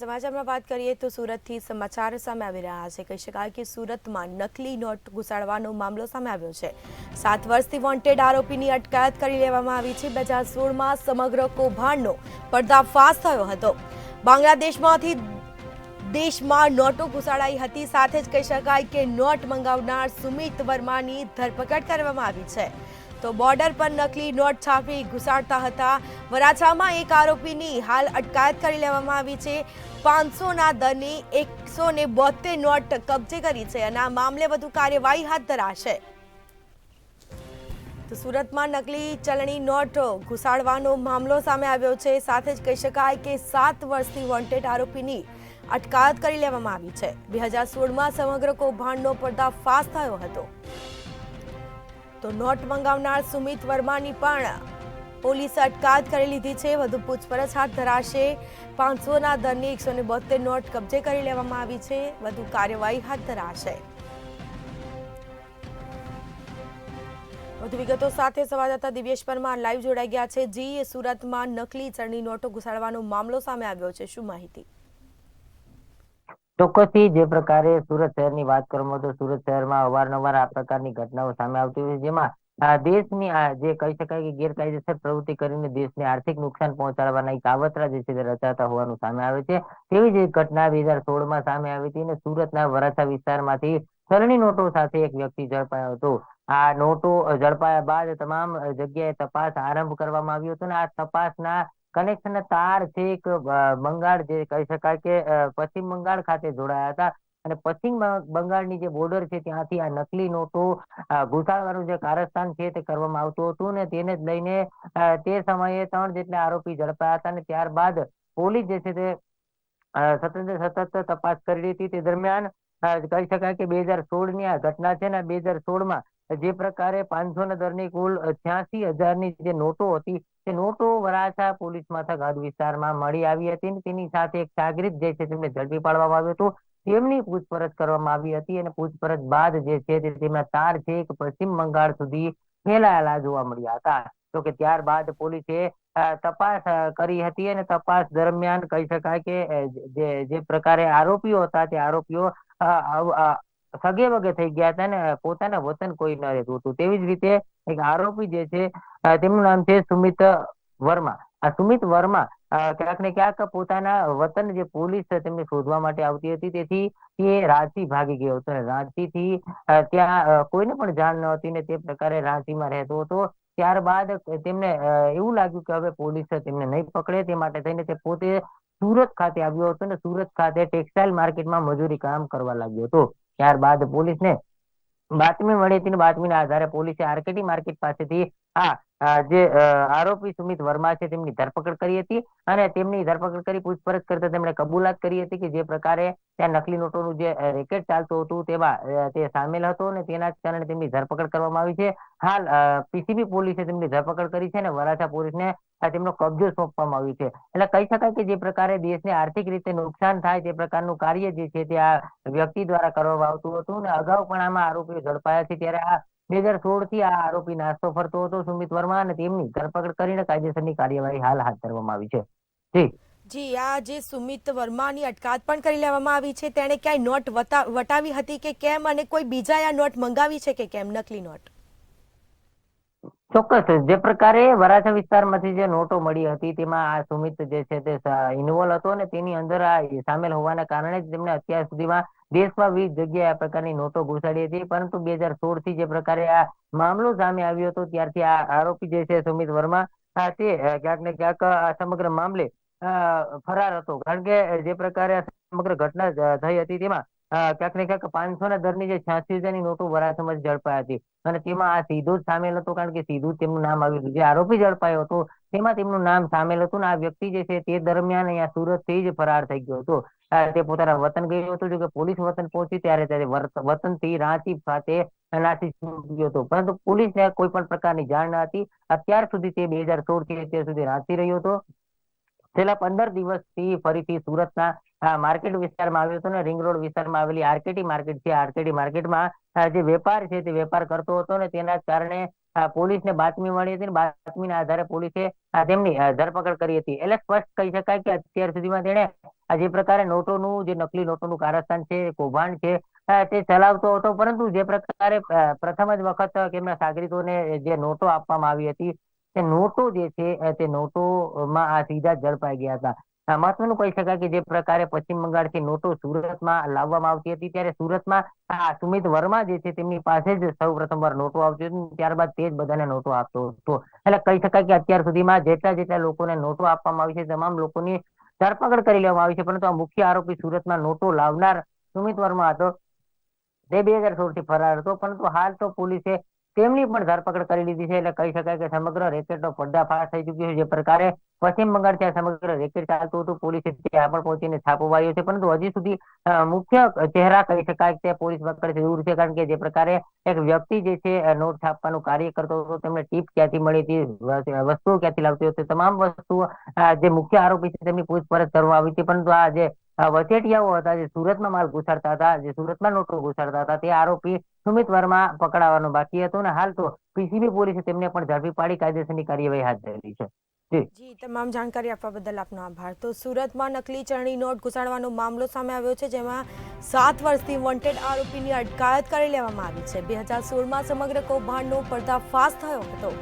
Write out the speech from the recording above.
સમાચારમાં વાત કરીએ તો સુરતથી સમાચાર સામે આવી રહ્યા છે। કહી શકાય કે સુરતમાં નકલી નોટ ઘુસાડવાનો મામલો સામે આવ્યો છે। 7 વર્ષથી વોન્ટેડ આરોપીની અટકાયત કરી લેવામાં આવી છે। 2016માં સમગ્ર કૌભાંડનો પર્દાફાશ થયો હતો। બાંગ્લાદેશમાંથી દેશમાં નોટો ઘુસાડાઈ હતી। સાથે જ કહી શકાય કે નોટ મંગાવનાર સુમિત વર્માની ધરપકડ કરવામાં આવી છે। તો બોર્ડર પર નકલી નોટ છાપી ઘુસાડતા હતા। વરાછામાં એક આરોપીની હાલ અટકાયત કરી લેવામાં આવી છે। 500ના દરની 172 નોટ કબજે કરી છે અને આ મામલે વધુ કાર્યવાહી હાથ ધરાશે। તો સુરતમાં નકલી ચલણી નોટ ઘુસાડવાનો મામલો સામે આવ્યો છે। સાથે જ કહી શકાય કે 7 વર્ષથી વોન્ટેડ આરોપીની અટકાયત કરી લેવામાં આવી છે। 2016માં સમગ્ર કૌભાંડનો પર્દાફાશ થયો હતો। તો નોટ મંગાવનાર સુમિત વર્માની પણ પોલીસે અટકાયત કરી લીધી છે। વધુ પૂછપરછ હાથ ધરાશે। 500ના દરની 172 નોટ કબજે કરી લેવામાં આવી છે। વધુ કાર્યવાહી હાથ ધરાશે। વધુ વિગતો સાથે સંવાદદાતા દિવ્યેશ પરમાર લાઈવ જોડાઈ ગયા છે। જી, સુરતમાં નકલી ચલણી નોટો ઘુસાડવાનો મામલો સામે આવ્યો છે, શું માહિતી? ચોક્કસથી જે પ્રકારે સુરત શહેરની વાત કરવામાં તો સુરત શહેરમાં અવારનવાર આ પ્રકારની ઘટનાઓ સામે આવતી હોય છે, જેમાં દેશની જે કહી શકાય કે ગેરકાયદેસર પ્રવૃત્તિ કરીને દેશને આર્થિક નુકસાન પહોંચાડવાના કાવતરા જે છે તે રચાતા હોવાનું સામે આવે છે। તેવી જ એક ઘટના 2016માં સામે આવી હતી અને સુરતના વરાછા વિસ્તારમાંથી ચલણી નોટો સાથે એક વ્યક્તિ ઝડપાયો હતો। આ નોટો ઝડપાયા બાદ તમામ જગ્યાએ તપાસ આરંભ કરવામાં આવ્યો હતો અને આ તપાસના કનેક્શન તાર છે એક બંગાળ જે કહી શકાય કે પશ્ચિમ બંગાળ ખાતે જોડાયા હતા અને પશ્ચિમ બંગાળની જે બોર્ડર છે ત્યાંથી આ નકલી નોટો ઘુસાડવાનું જે કારસ્તાન છે તે કરવામાં આવતું હતું ને તેને જ લઈને તે સમયે 3 જેટલા આરોપી ઝડપાયા હતા અને ત્યારબાદ પોલીસ જે છે તે સતત તપાસ કરી હતી। તે દરમિયાન કહી શકાય કે 2016ની આ ઘટના છે ને 2016માં જે પ્રકારે 500ના દરની કુલ 86,000ની જે નોટો હતી તે નોટો વરાછા પોલીસ મથક હદ વિસ્તારમાં મળી આવી હતી અને તેની સાથે એક સાગરીત જે છે તેમને ઝડપી પાડવામાં આવ્યું હતું। તેમની પૂછપરછ કરવામાં આવી હતી અને પૂછપરછ બાદ જે છે તેમના તાર છે એક પશ્ચિમ બંગાળ સુધી ફેલાયેલા જોવા મળ્યા હતા। તો કે ત્યારબાદ પોલીસે તપાસ કરી હતી અને તપાસ દરમિયાન કહી શકાય કે જે પ્રકારે આરોપીઓ હતા તે આરોપીઓ સગે વગે થઈ ગયા હતા ને પોતાના વતન કોઈ ન રહેતું હતું। તેવી જ રીતે એક આરોપી જે છે તેમનું નામ છે સુમિત વર્મા। આ સુમિત વર્મા ક્યાંક ને ક્યાંક પોતાના વતન જે પોલીસ તેમને શોધવા માટે આવતી હતી તેથી તે રાંચી ભાગી ગયો હતો અને રાંચીથી ત્યાં કોઈને પણ જાણ ન હતી ને તે પ્રકારે રાંચીમાં રહેતો હતો। ત્યારબાદ તેમને એવું લાગ્યું કે હવે પોલીસ તેમને નહીં પકડે તે માટે થઈને તે પોતે સુરત ખાતે આવ્યો હતો અને સુરત ખાતે ટેક્સટાઇલ માર્કેટમાં મજૂરી કામ કરવા લાગ્યો હતો। ત્યારબાદ પોલીસને બાતમી મળી હતી બાતમીના આધારે પોલીસે આરકેટી માર્કેટ પાસેથી જે આરોપી સુમિત વર્મા છે તેમની ધરપકડ કરી હતી અને તેમની ધરપકડ કરી પૂછપરછ કરતા તેમણે કબૂલાત કરી હતી કે જે પ્રકારે ત્યાં નકલી નોટોનું જે રેકેટ ચાલતું હતું તેમાં તે સામેલ હતો અને તેના જ કારણે તેમની ધરપકડ કરવામાં આવી છે। હાલ પીસીબી પોલીસે તેમની ધરપકડ કરી છે અને વરાછા પોલીસને તેમનો કબજો સોંપવામાં આવ્યો છે। એટલે કહી શકાય કે જે પ્રકારે દેશને આર્થિક રીતે નુકસાન થાય તે પ્રકારનું કાર્ય જે છે તે આ વ્યક્તિ દ્વારા કરવામાં આવતું હતું અને અગાઉ પણ આમાં આરોપીઓ ઝડપાયા છે। ત્યારે આ 2016થી આ આરોપી નાસ્તો ફરતો હતો સુમિત વર્મા અને તેમની ધરપકડ કરીને કાયદેસરની કાર્યવાહી હાલ હાથ ધરવામાં આવી છે। જી જી, આ જે સુમિત વર્માની અટકાયત પણ કરી લેવામાં આવી છે, તેણે ક્યાંય નોટ વટાવી હતી કે કેમ અને કોઈ બીજા આ નોટ મંગાવી છે કે કેમ નકલી નોટ? ચોક્કસ જે પ્રકારે વરાછા વિસ્તારમાંથી જે નોટો મળી હતી તેમાં આ સુમિત જે છે તે ઇન્વોલ્વ હતો અને તેની અંદર આ સામેલ હોવાના કારણે જ તેમને અત્યાર સુધીમાં દેશમાં 20 જગ્યાએ આ પ્રકારની નોટો ઘુસાડી હતી। પરંતુ 2016થી જે પ્રકારે આ મામલો સામે આવ્યો હતો ત્યારથી આ આરોપી જે છે સુમિત વર્મા તે ક્યાંક ને ક્યાંક આ સમગ્ર મામલે ફરાર હતો। કારણ કે જે પ્રકારે સમગ્ર ઘટના થઈ હતી તેમાં ક્યાંક ને ક્યાંક 500ના દરની જે 86,000ની નોટો વરાછામાં ઝડપાઈ હતી અને તેમાં આ સીધો જ સામેલ હતો કારણ કે સીધું જ તેમનું નામ આવ્યું હતું। જે આરોપી ઝડપાયો હતો તેમાં તેમનું નામ સામેલ હતું ને આ વ્યક્તિ જે છે તે દરમિયાન અહીંયા સુરત થી જ ફરાર થઈ ગયો હતો। તે પોતાના વતન ગયો હતો, જો કે પોલીસ વતન પહોંચી ત્યારે વતનથી રાંચી ખાતે નાસી છૂટ્યો હતો, પરંતુ પોલીસને કોઈ પણ પ્રકારની જાણ ન હતી। અત્યાર સુધી તે 2016થી અત્યાર સુધી રાંચી રહ્યો હતો। છેલ્લા 15 દિવસથી ફરીથી સુરતના માર્કેટ વિસ્તારમાં આવ્યો હતો ને રિંગ રોડ વિસ્તારમાં આવેલી આરકેટી માર્કેટ છે, આરકેટી માર્કેટમાં જે વેપાર છે તે વેપાર કરતો હતો ને તેના કારણે પોલીસને બાતમી મળી હતી અને બાતમીના આધારે પોલીસે તેમની ધરપકડ કરી હતી. એટલે સ્પષ્ટ કહી શકાય કે અત્યાર સુધીમાં તેણે જે પ્રકારે નોટોનું જે નકલી નોટોનું કારસ્તાન છે, કૌભાંડ છે, તે ચલાવતો હતો. પરંતુ જે પ્રકારે પ્રથમ જ વખત તેમના સાગરીતોને જે નોટો આપવામાં આવી હતી, તે નોટો જે છે તે નોટોમાં સીધા જ ઝડપાઈ ગયા હતા. મહત્વનું કહી શકાય કે જે પ્રકારે પશ્ચિમ બંગાળથી નોટો સુરતમાં લાવવામાં આવતી હતી, ત્યારે સુરતમાં સુમિત વર્મા જે છે તેમની પાસે જ સૌ પ્રથમવાર નોટો આવતી હતી, ત્યારબાદ તે જ બધાને નોટો આપતો હતો. એટલે કહી શકાય કે અત્યાર સુધીમાં જેટલા લોકોને નોટો આપવામાં આવી છે, તમામ લોકોની ધરપકડ કરી લેવામાં આવી છે. પરંતુ આ મુખ્ય આરોપી સુરતમાં નોટો લાવનાર સુમિત વર્મા હતો, તે 2016 થી ફરાર હતો. પરંતુ હાલ તો પોલીસે તેમની પણ ધરપકડ કરી લીધી છે. એટલે કહી શકાય કે સમગ્ર રેકેટનો પર્દાફાશ થઈ ચુક્યો છે. જે પ્રકારે પશ્ચિમ બંગાળથી આ સમગ્ર રેકેટ ચાલતું હતું, પોલીસે ત્યાં પણ પહોંચીને છાપો માર્યો છે. પરંતુ હજી સુધી મુખ્ય ચહેરા કહી શકાય કે પોલીસ પકડથી દૂર છે. કારણ કે જે પ્રકારે એક વ્યક્તિ જે છે નોટ છાપવાનું કાર્ય કરતો હતો, તેમને ટીપ ક્યાંથી મળી હતી, વસ્તુઓ ક્યાંથી લાવતી હતી, તમામ વસ્તુઓ જે મુખ્ય આરોપી છે તેમની પૂછપરછ કરવામાં આવી હતી. પરંતુ આ જે વચેટિયાઓ હતા, જે સુરતમાં માલ ઘુસાડતા હતા, જે સુરતમાં નોટો ઘુસાડતા હતા, તે આરોપી સુમિત વર્મા પકડાવાનો બાકી હતો. અને હાલ તો પીસીબી પોલીસે તેમને પણ ઝડપી પાડી કાયદેસરની કાર્યવાહી હાથ ધરી છે. જી, તમામ જાણકારી આપવા બદલ આપનો આભાર. તો સુરતમાં નકલી ચલણી નોટ ઘુસાડવાનો મામલો સામે આવ્યો છે, જેમાં 7 વર્ષથી વોન્ટેડ આરોપીની અટકાયત કરી લેવામાં આવી છે. 2016માં સમગ્ર કૌભાંડનો પર્દાફાશ થયો હતો.